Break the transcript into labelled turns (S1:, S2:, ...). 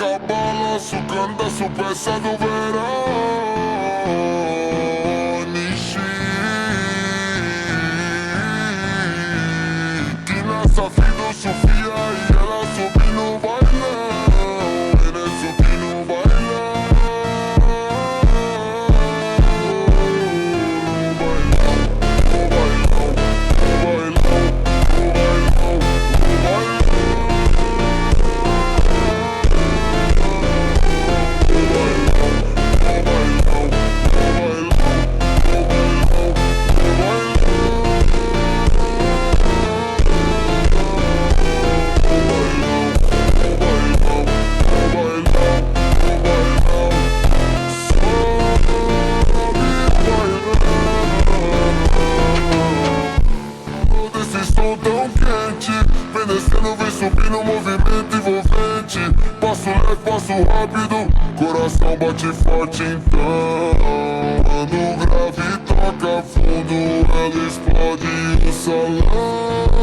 S1: marca balanço, candaço, peça do verão. Nishi, que nessa filosofia e ela sobe no bailão, ele sobe no bailão. Tão quente, vem descendo, vem subindo, movimento envolvente. Passo leve, passo rápido, coração bate forte então. Ando grave, toca fundo, ela explode o salão.